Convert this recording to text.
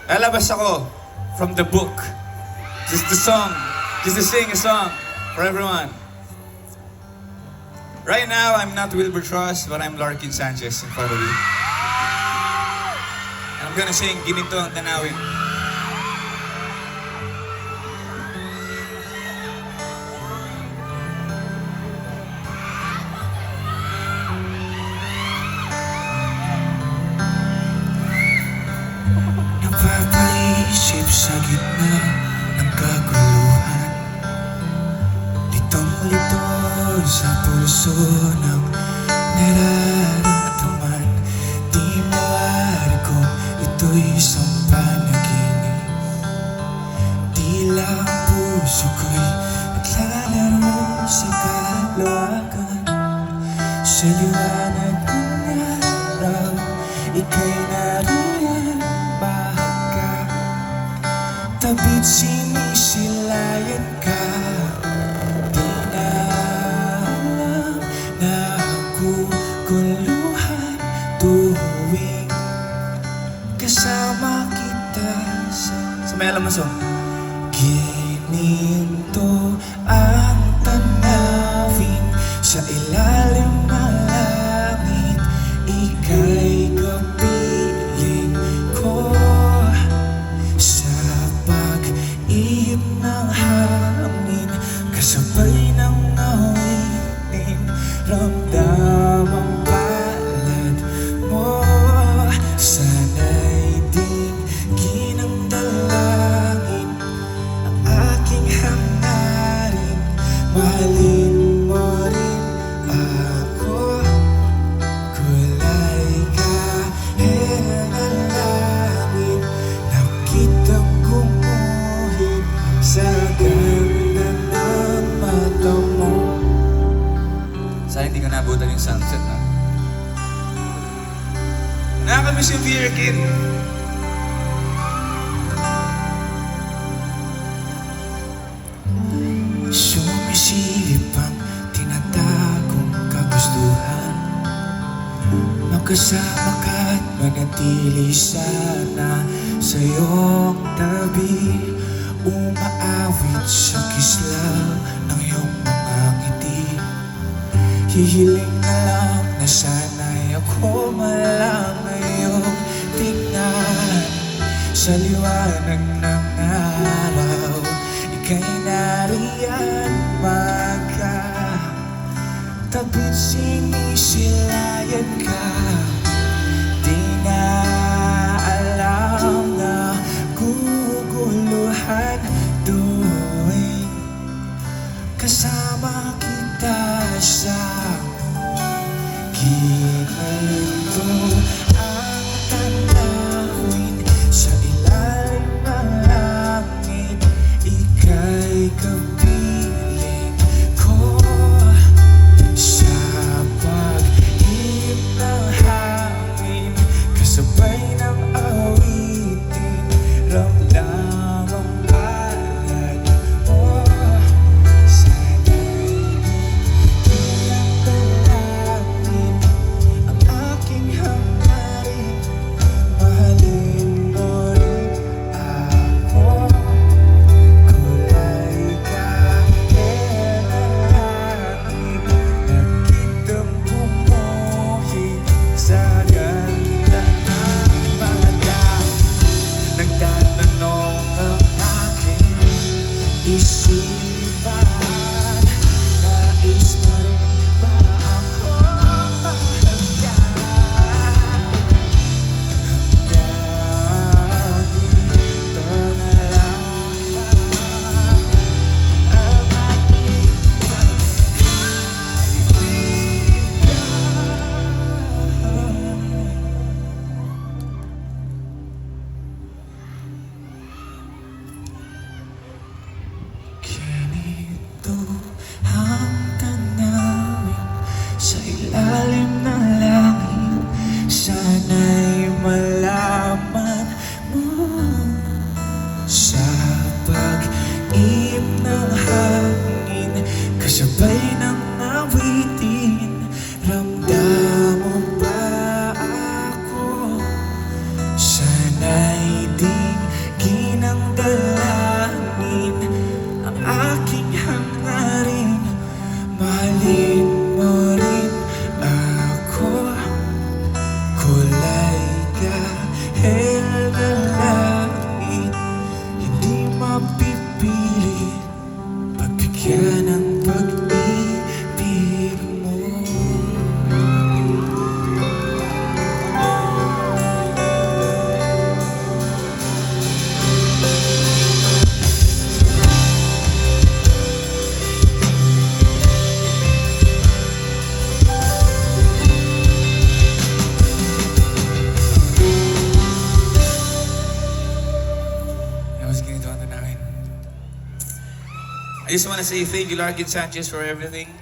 lalabas ako from the book. Just the song. Just to sing a song for everyone. Right now, I'm not Wilbur Trust, but I'm Larkin Sanchez in front of you. And I'm gonna sing Ginito ang Tanawin. Napapaisip sa gitna ng kaguluhan, litong-lito sa pulso ng nararamdaman. Di mawari kung ito'y isang panaginip. Tila ang puso ko'y naglalaro sa kalawakan. Sa liwanag ng araw, ika'y nariyan. Tabit sinisilayan ka. Di na alam na naguguluhan tuwing kasama kita sa may alam mo song. Ginito ang tanawin sa ilalim ng langit. Ika'y kapiling ko. Ihip ng hangin, kasabay ng awitin, ramdamang palad mo. Sana'y dinggin ang dalangin, ang aking hangarin. Mahalin mo rin ako, kulay kahit ng langit. Nakita kong sa ganda ng mata mo. Sayang hindi ka nabutan yung sunset, no? Nakakamiss yung Beer Kid. Sumisilip ang tinatagong kagustuhan. Magkasama ka't manatili sana sa iyong tabi. Umaawit sa kislaw ng iyong mga ngiti. Hihiling na lang na sana'y ako malang ngayong tingnan. Sa liwanag ng araw, ika'y nariyan tabit sinisilayan ka. Di na alam na guguluhan tuwing kasama kita sa ginito. Ang tanawin sa ilalim ng langit, ika'y kapiling ko sa pag-ihip ng hangin. I just want to say thank you, Larkin Sanchez, for everything.